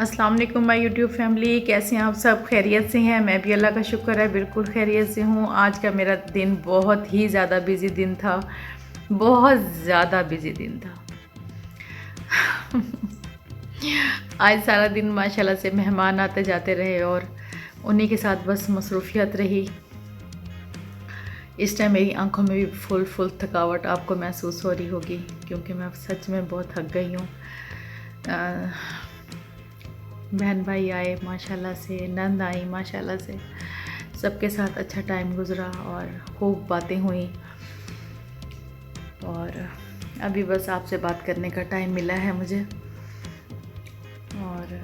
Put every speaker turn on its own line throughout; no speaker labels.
अस्सलाम वालेकुम my YouTube family, कैसे हैं आप सब? खैरियत से हैं? मैं भी अल्लाह का शुक्र है बिल्कुल खैरियत से हूँ। आज का मेरा दिन बहुत ही ज़्यादा बिज़ी दिन था, बहुत ज़्यादा बिज़ी दिन था। आज सारा दिन माशाल्लाह से मेहमान आते जाते रहे और उन्हीं के साथ बस मसरूफ़ियत रही। इस टाइम मेरी आंखों में भी फुल थकावट आपको महसूस हो रही होगी, क्योंकि मैं सच में बहुत थक गई हूँ। बहन भाई आए माशाल्लाह से, नंद आई माशाल्लाह से, सबके साथ अच्छा टाइम गुज़रा और खूब बातें हुई। और अभी बस आपसे बात करने का टाइम मिला है मुझे। और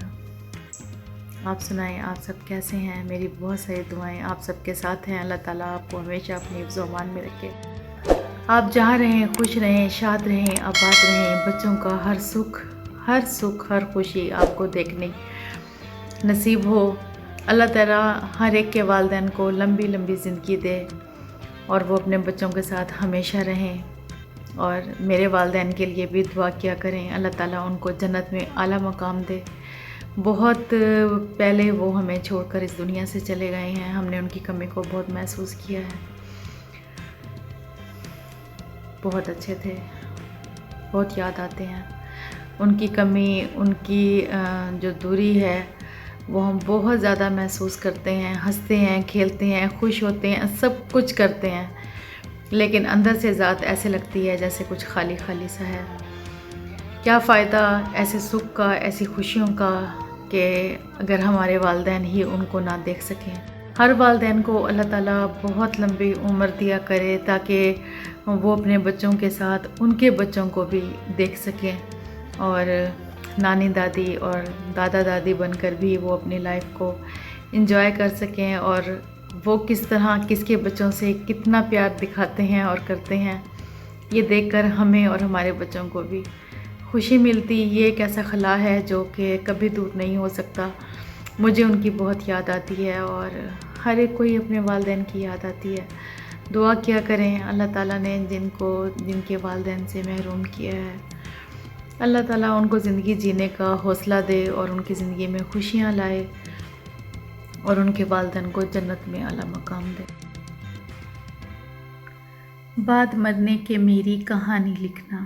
आप सुनाएं, आप सब कैसे हैं? मेरी बहुत सारी दुआएं आप सबके साथ हैं। अल्लाह ताला आपको हमेशा अपनी हिफ्ज़ व अमान में रखे। आप जहाँ रहें खुश रहें, शाद रहें, आबाद रहें। बच्चों का हर सुख, हर खुशी आपको देखने नसीब हो। अल्लाह ताला हर एक के वालिदैन को लंबी लंबी ज़िंदगी दे और वो अपने बच्चों के साथ हमेशा रहें। और मेरे वालिदैन के लिए भी दुआ किया करें, अल्लाह ताला उनको जन्नत में आला मकाम दे। बहुत पहले वो हमें छोड़कर इस दुनिया से चले गए हैं, हमने उनकी कमी को बहुत महसूस किया है। बहुत अच्छे थे, बहुत याद आते हैं उनकी कमी, उनकी जो दूरी है वो हम बहुत ज़्यादा महसूस करते हैं। हंसते हैं, खेलते हैं, खुश होते हैं, सब कुछ करते हैं, लेकिन अंदर से ज़ात ऐसे लगती है जैसे कुछ खाली खाली सा है। क्या फ़ायदा ऐसे सुख का, ऐसी खुशियों का, कि अगर हमारे वालिदैन ही उनको ना देख सकें। हर वालिदैन को अल्लाह ताला बहुत लंबी उम्र दिया करे, ताकि वो अपने बच्चों के साथ उनके बच्चों को भी देख सकें और नानी दादी और दादा दादी बनकर भी वो अपनी लाइफ को एंजॉय कर सकें। और वो किस तरह किसके बच्चों से कितना प्यार दिखाते हैं और करते हैं, ये देखकर हमें और हमारे बच्चों को भी खुशी मिलती। ये एक ऐसा खला है जो कि कभी दूर नहीं हो सकता। मुझे उनकी बहुत याद आती है और हर एक को ही अपने वालिदैन की याद आती है। दुआ किया करें, अल्लाह ताला ने जिनके वालिदैन से महरूम किया है, अल्लाह ताला उनको ज़िंदगी जीने का हौसला दे और उनकी ज़िंदगी में खुशियाँ लाए और उनके वालिदैन को जन्नत में आला मकाम दे। बाद मरने के मेरी कहानी लिखना,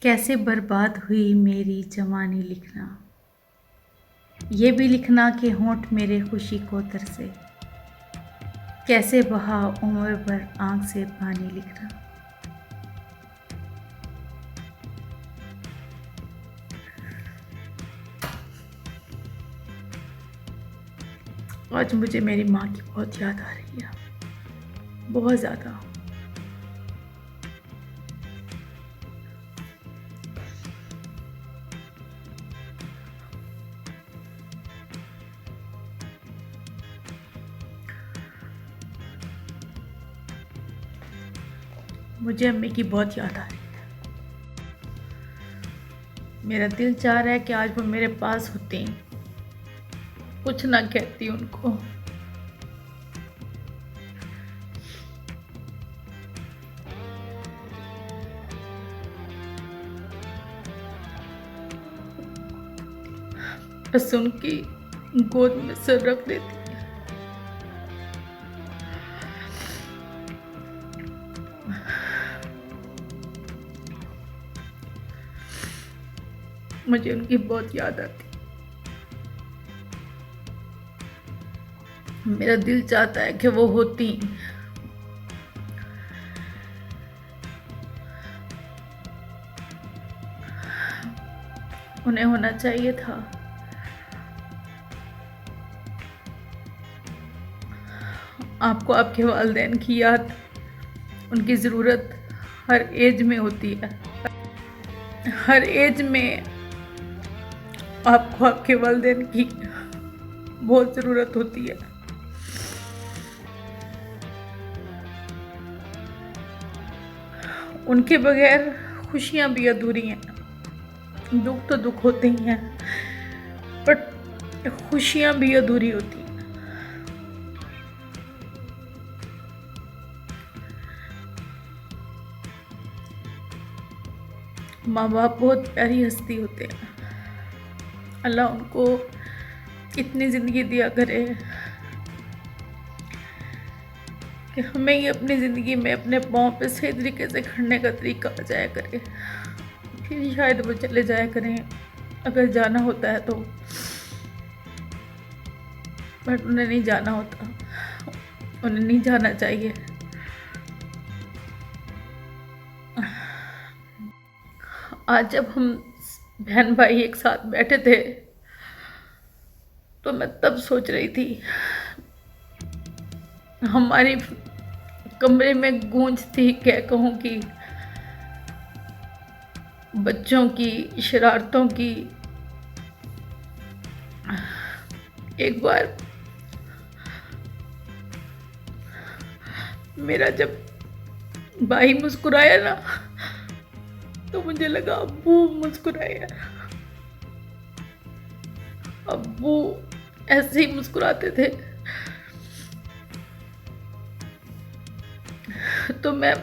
कैसे बर्बाद हुई मेरी जवानी लिखना। ये भी लिखना कि होंठ मेरे खुशी को तरसे, कैसे बहा उम्र भर आँख से पानी लिखना। आज मुझे मेरी माँ की बहुत याद आ रही है, बहुत ज़्यादा। मुझे अम्मी की बहुत याद आ रही है। मेरा दिल चाह रहा है कि आज वो मेरे पास होती, कुछ ना कहती उनको। बस उनकी गोद में सर रख देती। मुझे उनकी बहुत याद आती। मेरा दिल चाहता है कि वो होती। उन्हें होना चाहिए था। आपको आपके वालिदैन की याद, उनकी ज़रूरत हर एज में होती है। हर एज में आपको आपके वालिदैन की बहुत ज़रूरत होती है। उनके बगैर खुशियाँ भी अधूरी हैं। दुख तो दुख होते ही हैं, बट खुशियाँ भी अधूरी होती हैं। माँ बाप बहुत प्यारी हस्ती होते हैं। अल्लाह उनको इतनी ज़िंदगी दिया करे कि हमें ही अपनी ज़िंदगी में अपने पाँव पे सही तरीके से खड़ने का तरीका आ जाया करे, फिर शायद वो चले जाया करें अगर जाना होता है तो। बट उन्हें नहीं जाना होता, उन्हें नहीं जाना चाहिए। आज जब हम बहन भाई एक साथ बैठे थे तो मैं तब सोच रही थी, हमारी कमरे में गूंज थी, क्या कहूँ कि बच्चों की शरारतों की। एक बार मेरा जब भाई मुस्कुराया ना तो मुझे लगा अब्बू मुस्कुराया। अब्बू ऐसे ही मुस्कुराते थे। तो मैं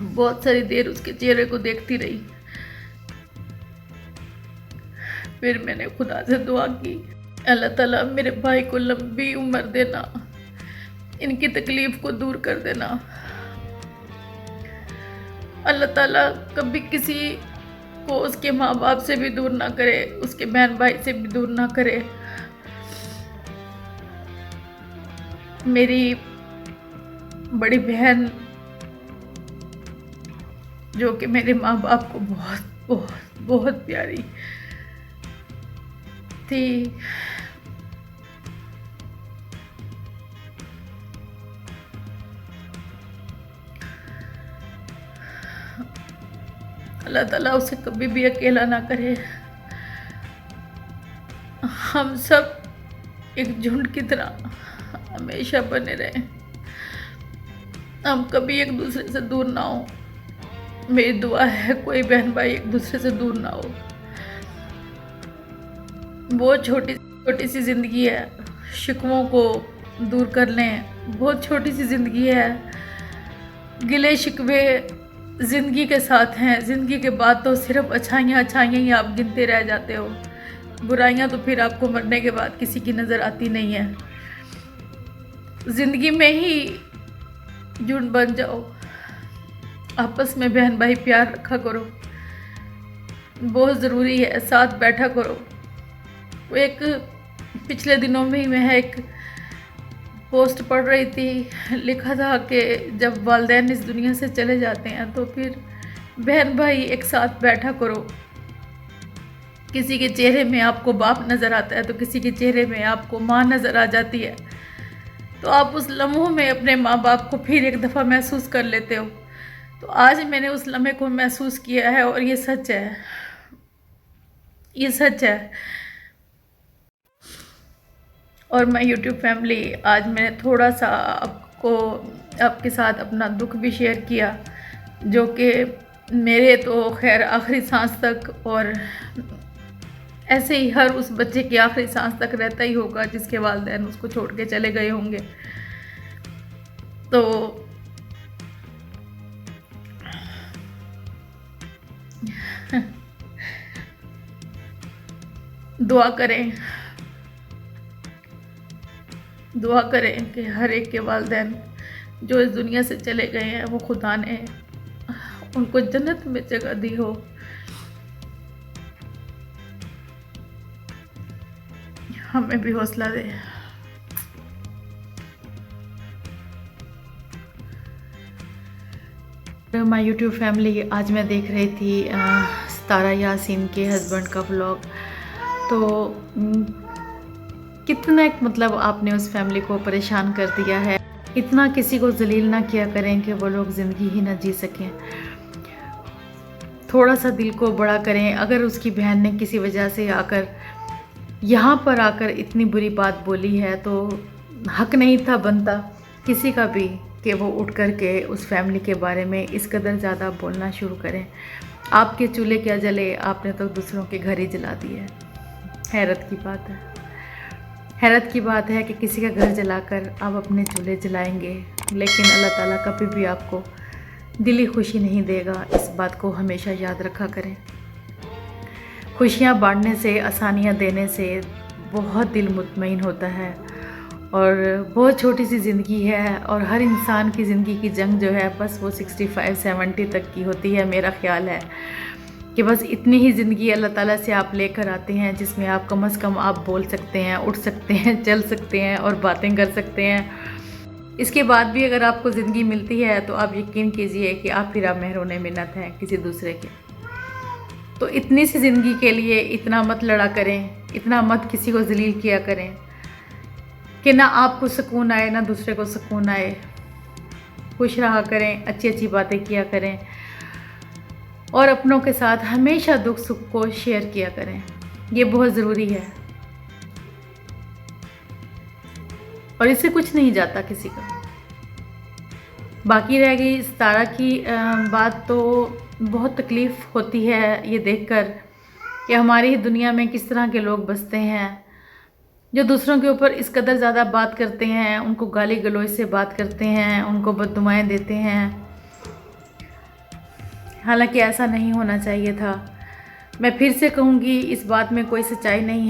बहुत सारी देर उसके चेहरे को देखती रही। फिर मैंने खुदा से दुआ की, अल्लाह ताला मेरे भाई को लंबी उम्र देना, इनकी तकलीफ को दूर कर देना। अल्लाह ताला कभी किसी को उसके माँ बाप से भी दूर ना करे, उसके बहन भाई से भी दूर ना करे। मेरी बड़ी बहन जो कि मेरे माँ बाप को बहुत बहुत बहुत प्यारी थी, अल्लाह ताला उसे कभी भी अकेला ना करे। हम सब एक झुंड की तरह हमेशा बने रहें, हम कभी एक दूसरे से दूर ना हो। मेरी दुआ है कोई बहन भाई एक दूसरे से दूर ना हो। बहुत छोटी छोटी सी ज़िंदगी है, शिकवों को दूर कर लें। बहुत छोटी सी ज़िंदगी है, गिले शिकवे ज़िंदगी के साथ हैं। ज़िंदगी के बाद तो सिर्फ अच्छाइयाँ अच्छाइयाँ ही आप गिनते रह जाते हो, बुराइयाँ तो फिर आपको मरने के बाद किसी की नज़र आती नहीं है। ज़िंदगी में ही झुंड बन जाओ, आपस में बहन भाई प्यार रखा करो, बहुत ज़रूरी है। साथ बैठा करो। वो एक पिछले दिनों में ही मैं एक पोस्ट पढ़ रही थी, लिखा था कि जब वालिदैन इस दुनिया से चले जाते हैं तो फिर बहन भाई एक साथ बैठा करो। किसी के चेहरे में आपको बाप नज़र आता है तो किसी के चेहरे में आपको माँ नज़र आ जाती है, तो आप उस लम्हों में अपने माँ बाप को फिर एक दफ़ा महसूस कर लेते हो। तो आज मैंने उस लम्हे को महसूस किया है और ये सच है, ये सच है। और मैं यूट्यूब फैमिली, आज मैंने थोड़ा सा आपके साथ अपना दुख भी शेयर किया, जो कि मेरे तो खैर आखिरी सांस तक, और ऐसे ही हर उस बच्चे की आखिरी सांस तक रहता ही होगा जिसके वालिदैन उसको छोड़ के चले गए होंगे। तो दुआ करें, दुआ करें कि हर एक के वालिदैन जो इस दुनिया से चले गए हैं वो खुदा ने उनको जन्नत में जगह दी हो। हमें भी हौसला दे। माय यूट्यूब फैमिली, आज मैं देख रही थी सितारा यासीन के हस्बैंड का व्लॉग। तो कितना एक मतलब आपने उस फैमिली को परेशान कर दिया है। इतना किसी को जलील ना किया करें कि वो लोग ज़िंदगी ही ना जी सकें। थोड़ा सा दिल को बड़ा करें। अगर उसकी बहन ने किसी वजह से आकर यहाँ पर आकर इतनी बुरी बात बोली है तो हक नहीं था बनता किसी का भी कि वो उठ कर के उस फैमिली के बारे में इस कदर ज़्यादा बोलना शुरू करें। आपके चूल्हे क्या जले, आपने तो दूसरों के घर ही जला दिए। हैरत की बात है, हैरत की बात है कि किसी का घर जलाकर आप अपने चूल्हे जलाएंगे, लेकिन अल्लाह ताला कभी भी आपको दिली खुशी नहीं देगा, इस बात को हमेशा याद रखा करें। खुशियाँ बांटने से, आसानियाँ देने से बहुत दिल मुतमईन होता है। और बहुत छोटी सी ज़िंदगी है और हर इंसान की ज़िंदगी की जंग जो है बस वो 65-70 तक की होती है। मेरा ख़्याल है कि बस इतनी ही ज़िंदगी अल्लाह ताला से आप लेकर आते हैं जिसमें आप कम से कम आप बोल सकते हैं, उठ सकते हैं, चल सकते हैं और बातें कर सकते हैं। इसके बाद भी अगर आपको ज़िंदगी मिलती है तो आप यकीन कीजिए कि आप फिर आप महरूने मिन्नत हैं किसी दूसरे के। तो इतनी सी ज़िंदगी के लिए इतना मत लड़ा करें, इतना मत किसी को ज़लील किया करें कि ना आपको सुकून आए ना दूसरे को सुकून आए। खुश रहा करें, अच्छी अच्छी बातें किया करें और अपनों के साथ हमेशा दुख सुख को शेयर किया करें। ये बहुत ज़रूरी है और इससे कुछ नहीं जाता किसी का। बाकी रह गई इस तारा की बात, तो बहुत तकलीफ़ होती है ये देखकर कि हमारी ही दुनिया में किस तरह के लोग बसते हैं जो दूसरों के ऊपर इस कदर ज़्यादा बात करते हैं, उनको गाली गलौज से बात करते हैं, उनको बददुआएं देते हैं। हालांकि ऐसा नहीं होना चाहिए था। मैं फिर से कहूँगी, इस बात में कोई सच्चाई नहीं है।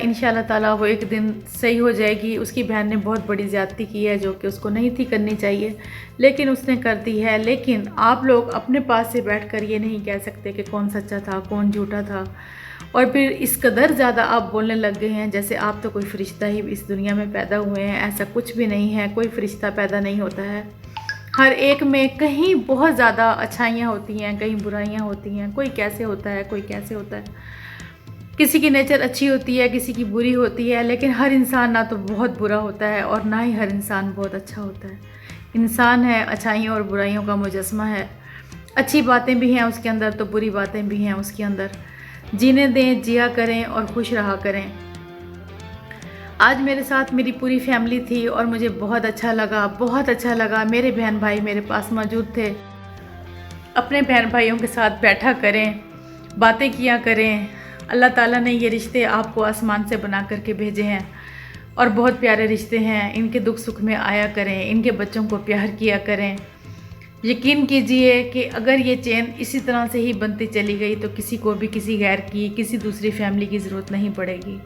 इंशाल्लाह ताला वो एक दिन सही हो जाएगी। उसकी बहन ने बहुत बड़ी ज़्यादती की है जो कि उसको नहीं थी करनी चाहिए, लेकिन उसने कर दी है। लेकिन आप लोग अपने पास से बैठकर ये नहीं कह सकते कि कौन सच्चा था कौन झूठा था, और फिर इस कदर ज़्यादा आप बोलने लग गए हैं जैसे आप तो कोई फ़रिश्ता ही इस दुनिया में पैदा हुए हैं। ऐसा कुछ भी नहीं है, कोई फ़रिश्ता पैदा नहीं होता है। हर एक में कहीं बहुत ज़्यादा अच्छाइयाँ होती हैं, कहीं बुराइयाँ होती हैं। कोई कैसे होता है, कोई कैसे होता है। किसी की नेचर अच्छी होती है, किसी की बुरी होती है, लेकिन हर इंसान ना तो बहुत बुरा होता है और ना ही हर इंसान बहुत अच्छा होता है। इंसान है, अच्छाइयों और बुराइयों का मुजस्मा है। अच्छी बातें भी हैं उसके अंदर तो बुरी बातें भी हैं उसके अंदर। जीने दें, जिया करें और खुश रहा करें। आज मेरे साथ मेरी पूरी फैमिली थी और मुझे बहुत अच्छा लगा, बहुत अच्छा लगा। मेरे बहन भाई मेरे पास मौजूद थे। अपने बहन भाइयों के साथ बैठा करें, बातें किया करें। अल्लाह ताला ने ये रिश्ते आपको आसमान से बना करके भेजे हैं और बहुत प्यारे रिश्ते हैं। इनके दुख सुख में आया करें, इनके बच्चों को प्यार किया करें। यकीन कीजिए कि अगर ये चेन इसी तरह से ही बनती चली गई तो किसी को भी किसी गैर की, किसी दूसरी फैमिली की ज़रूरत नहीं पड़ेगी।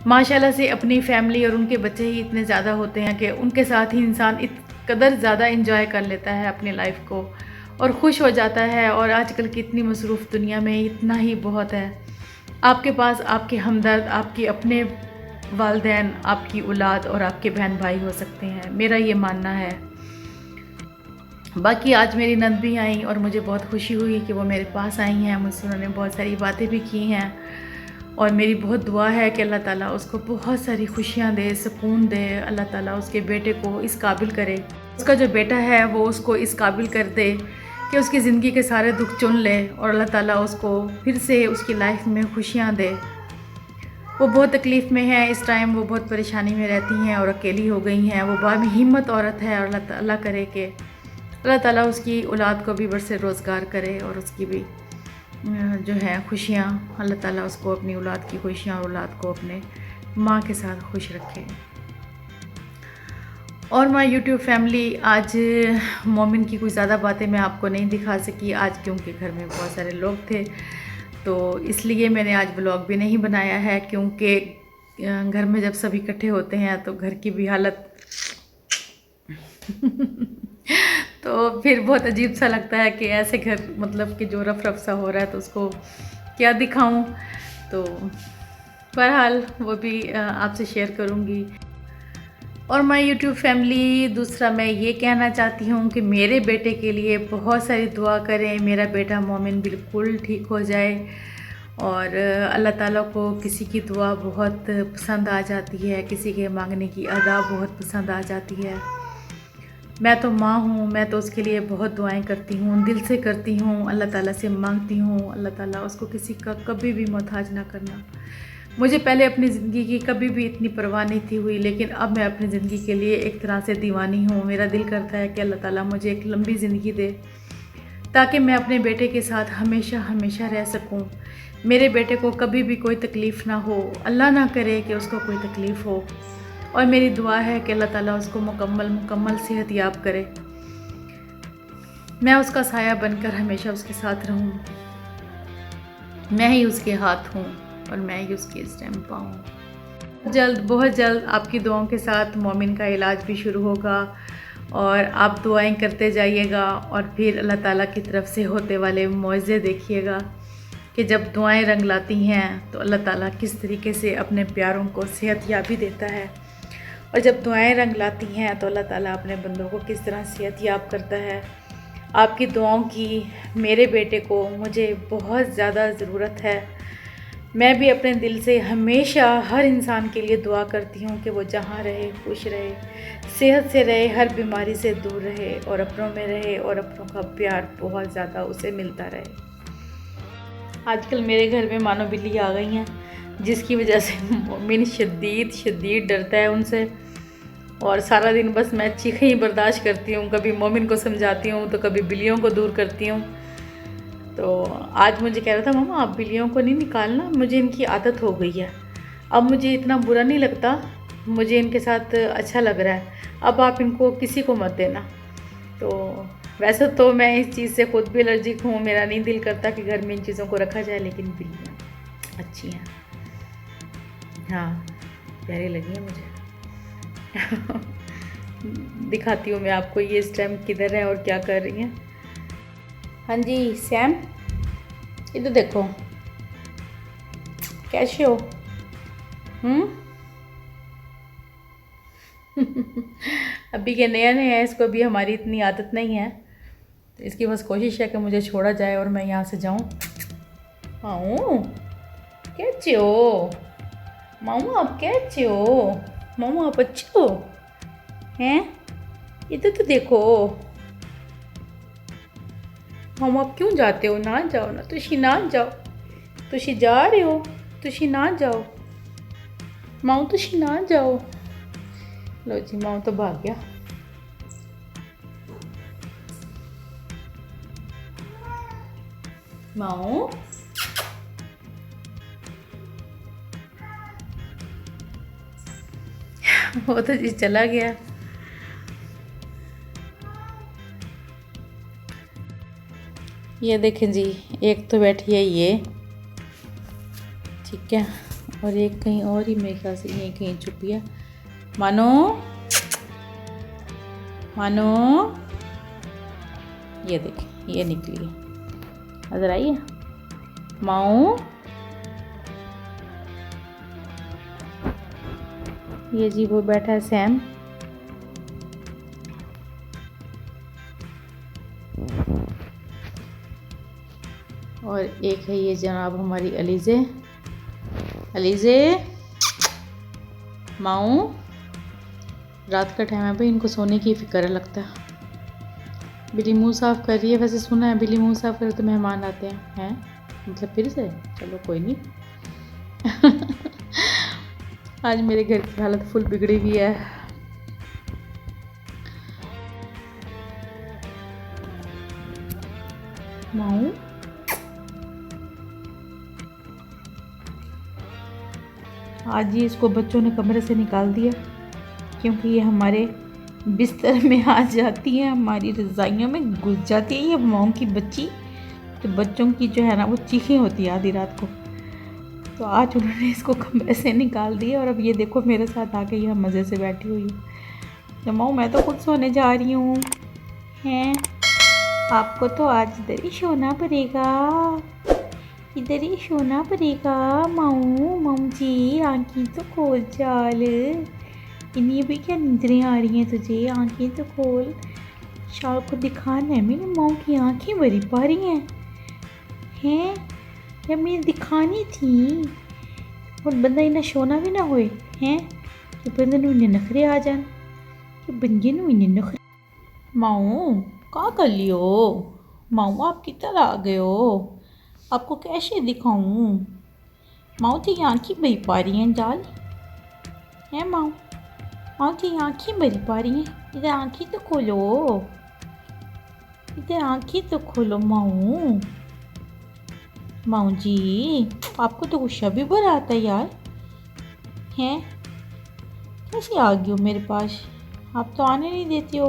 माशाल्लाह से अपनी फैमिली और उनके बच्चे ही इतने ज़्यादा होते हैं कि उनके साथ ही इंसान इत कदर ज़्यादा इंजॉय कर लेता है अपनी लाइफ को और खुश हो जाता है। और आजकल की इतनी मसरूफ़ दुनिया में इतना ही बहुत है। आपके पास आपके हमदर्द, आपके अपने वालिदैन, आपकी औलाद और आपके बहन भाई हो सकते हैं, मेरा ये मानना है। बाकी आज मेरी नंद भी आई और मुझे बहुत खुशी हुई कि वो मेरे पास आई हैं। मुझसे उन्होंने बहुत सारी बातें भी की हैं और मेरी बहुत दुआ है कि अल्लाह ताला उसको बहुत सारी खुशियाँ दे, सुकून दे। अल्लाह ताला उसके बेटे को इस काबिल करे, उसका जो बेटा है वो उसको इस काबिल कर दे कि उसकी ज़िंदगी के सारे दुख चुन ले और अल्लाह ताला उसको फिर से उसकी लाइफ में खुशियाँ दे। वो बहुत तकलीफ़ में है इस टाइम, वो बहुत परेशानी में रहती हैं और अकेली हो गई हैं। वो बाहिम्मत औरत है और अल्लाह ताला करे कि अल्लाह ताला उसकी औलाद को भी बरसे रोज़गार करे और उसकी भी जो है खुशियाँ, अल्लाह ताला उसको अपनी औलाद की खुशियाँ और औलाद को अपने माँ के साथ खुश रखे। और माय यूट्यूब फैमिली, आज मोमिन की कुछ ज़्यादा बातें मैं आपको नहीं दिखा सकी आज, क्योंकि घर में बहुत सारे लोग थे, तो इसलिए मैंने आज ब्लॉग भी नहीं बनाया है। क्योंकि घर में जब सभी इकट्ठे होते हैं तो घर की भी हालत तो फिर बहुत अजीब सा लगता है कि ऐसे घर मतलब कि जो रफ सा हो रहा है तो उसको क्या दिखाऊं। तो बहरहाल वो भी आपसे शेयर करूंगी। और माय यूट्यूब फैमिली, दूसरा मैं ये कहना चाहती हूँ कि मेरे बेटे के लिए बहुत सारी दुआ करें। मेरा बेटा मोमिन बिल्कुल ठीक हो जाए और अल्लाह ताला को किसी की दुआ बहुत पसंद आ जाती है, किसी के मांगने की अदा बहुत पसंद आ जाती है। मैं तो माँ हूँ, मैं तो उसके लिए बहुत दुआएं करती हूँ, दिल से करती हूँ, अल्लाह ताला से मांगती हूँ अल्लाह ताला उसको किसी का कभी भी मोहताज ना करना। मुझे पहले अपनी ज़िंदगी की कभी भी इतनी परवाह नहीं थी हुई, लेकिन अब मैं अपनी ज़िंदगी के लिए एक तरह से दीवानी हूँ। मेरा दिल करता है कि अल्लाह ताला मुझे एक लंबी ज़िंदगी दे ताकि मैं अपने बेटे के साथ हमेशा हमेशा रह सकूँ। मेरे बेटे को कभी भी कोई तकलीफ़ ना हो, अल्लाह ना करे कि उसको कोई तकलीफ़ हो। और मेरी दुआ है कि अल्लाह ताला उसको मुकम्मल सेहत याब करे। मैं उसका साया बनकर हमेशा उसके साथ रहूं। मैं ही उसके हाथ हूँ और मैं ही उसकी स्टेम्पा हूँ। जल्द, बहुत जल्द आपकी दुआओं के साथ मोमिन का इलाज भी शुरू होगा और आप दुआएं करते जाइएगा और फिर अल्लाह ताला की तरफ से होते वाले मुआज़े देखिएगा कि जब दुआएं रंग लाती हैं तो अल्लाह ताला किस तरीके से अपने प्यारों को सेहतयाबी देता है, और जब दुआएं रंग लाती हैं तो अल्लाह ताला अपने बंदों को किस तरह सेहतयाब करता है। आपकी दुआओं की मेरे बेटे को मुझे बहुत ज़्यादा ज़रूरत है। मैं भी अपने दिल से हमेशा हर इंसान के लिए दुआ करती हूँ कि वो जहाँ रहे खुश रहे, सेहत से रहे, हर बीमारी से दूर रहे और अपनों में रहे और अपनों का प्यार बहुत ज़्यादा उसे मिलता रहे। आजकल मेरे घर में मानो बिल्ली आ गई हैं, जिसकी वजह से मोमिन शदीद डरता है उनसे, और सारा दिन बस मैं चीखें ही बर्दाश्त करती हूँ। कभी मोमिन को समझाती हूँ तो कभी बिल्लियों को दूर करती हूँ। तो आज मुझे कह रहा था, मम्मा आप बिल्लियों को नहीं निकालना, मुझे इनकी आदत हो गई है, अब मुझे इतना बुरा नहीं लगता, मुझे इनके साथ अच्छा लग रहा है, अब आप इनको किसी को मत देना। तो वैसे तो मैं इस चीज़ से खुद भी एलर्जिक हूँ, मेरा नहीं दिल करता कि घर में इन चीज़ों को रखा जाए, लेकिन बिल्लियाँ अच्छी हैं, हाँ प्यारी लगी है मुझे। दिखाती हूँ मैं आपको ये इस टाइम किधर है और क्या कर रही हैं। हाँ जी सैम, इधर देखो, कैसे हो? अभी के नया नया है, इसको अभी हमारी इतनी आदत नहीं है, तो इसकी बस कोशिश है कि मुझे छोड़ा जाए और मैं यहाँ से जाऊँ। हाँ कैसे हो मामू, आप कैसे हो मामू, आप अच्छे हो हैं? इधर तो देखो मामू, आप क्यों जाते हो? ना जाओ ना, तुशी ना जाओ, तुशी जा रहे हो, तुशी ना जाओ माऊ, तुशी ना जाओ। लो जी माऊ तो भाग गया। माऊ वो तो जी चला गया। ये देखें जी, एक तो बैठी है ये, ठीक है, और एक कहीं और ही मेरे ख्याल से यहीं कहीं छुपी है। मानो मानो, ये देखें ये निकली है, नजर आई है माऊ। ये जी वो बैठा है सैम, और एक है ये जनाब हमारी अलीज़े। अलीज़े माऊ, रात का टाइम है भाई, इनको सोने की फ़िक्र लगता है। बिल्ली मुंह साफ़ कर रही है, वैसे सुना है बिल्ली मुंह साफ़ करे तो मेहमान आते हैं मतलब फिर से, चलो कोई नहीं। आज मेरे घर की हालत फुल बिगड़ी हुई है। माऊ आज ही इसको बच्चों ने कमरे से निकाल दिया, क्योंकि ये हमारे बिस्तर में आ जाती है, हमारी रज़ाइयों में घुस जाती है ये माऊ की बच्ची। तो बच्चों की जो है ना वो चीखें होती है आधी रात को, तो आज उन्होंने इसको कमरे से निकाल दिया और अब ये देखो मेरे साथ आके यह मज़े से बैठी हुई है। तो माऊ मैं तो खुद सोने जा रही हूँ, हैं आपको तो आज इधर ही सोना पड़ेगा, इधर ही सोना पड़ेगा माऊ। माऊ जी आंखें तो खोल चाल, इन्हें भी क्या नींदरें आ रही हैं तुझे, आंखें तो खोल, शाल को दिखाना है मेरी माऊ की आंखें बड़ी पारी हैं या मेरी दिखानी थी, और बंदा इन्हें सोना भी ना होए हैं कि बंदे नूं इन्ने नखरे आ जान, कि बंदे नूं इन्ने नखरे। माऊ क्या कर लियो माऊ, आप किधर आ गए हो, आपको कैसे दिखाऊं माऊ, तेरी आँखें बड़ी पारी हैं जाल है माऊ, माऊ तेरी आँखें बड़ी पारी हैं, इधर आँखें तो खोलो, इधर आँखें तो खोलो माऊ। माऊ जी आपको तो गुस्सा भी बड़ा आता है यार, हैं कैसे आ गई हो मेरे पास, आप तो आने नहीं देती हो,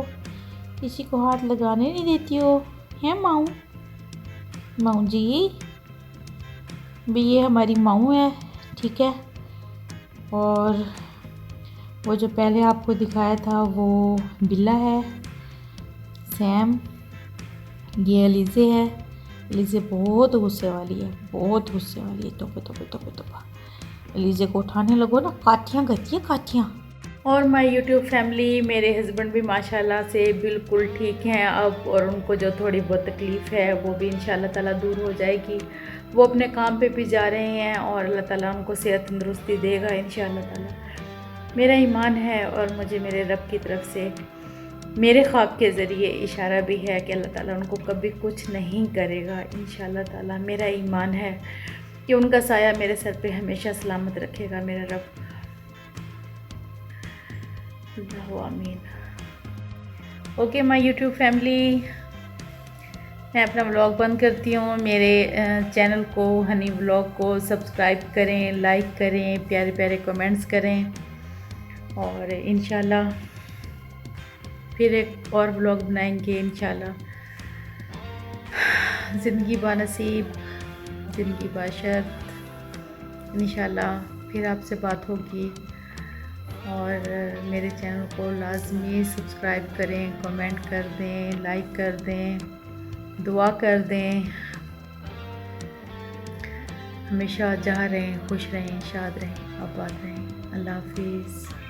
किसी को हाथ लगाने नहीं देती हो,
है माऊ, माऊ जी भी ये हमारी माऊ है, ठीक है। और वो जो पहले आपको दिखाया था वो बिल्ला है, सैम। ये अलीज़े है, अलीज़े बहुत गुस्से वाली है, बहुत गुस्से वाली है। तोपा तोपा तोपा तोपा, अलीज़े को उठाने लगो ना काठियाँ करती है, काठियाँ।
और माय यूट्यूब फैमिली, मेरे हस्बैंड भी माशाल्लाह से बिल्कुल ठीक हैं अब, और उनको जो थोड़ी बहुत तकलीफ़ है वो भी इंशाल्लाह ताला दूर हो जाएगी। वो अपने काम पे भी जा रहे हैं और अल्लाह ताला उनको सेहत तंदुरुस्ती देगा इंशाल्लाह ताला। मेरा ईमान है और मुझे मेरे रब की तरफ से मेरे ख्वाब के ज़रिए इशारा भी है कि अल्लाह ताला उनको कभी कुछ नहीं करेगा इंशाल्लाह ताला। मेरा ईमान है कि उनका साया मेरे सर पे हमेशा सलामत रखेगा मेरा रब। अल्लाह आमीन। ओके माय यूट्यूब फैमिली, मैं अपना व्लॉग बंद करती हूँ। मेरे चैनल को, हनी व्लॉग को सब्सक्राइब करें, लाइक करें, प्यारे प्यारे कमेंट्स करें, और इंशाल्लाह फिर एक और व्लॉग बनाएंगे इंशाल्लाह। ज़िंदगी बानसीब, ज़िंदगी बाशर्त, इंशाल्लाह फिर आपसे बात होगी। और मेरे चैनल को लाजमी सब्सक्राइब करें, कमेंट कर दें, लाइक कर दें, दुआ कर दें। हमेशा जहाँ रहें खुश रहें, शाद रहें, आबाद रहें। अल्लाह हाफिज़।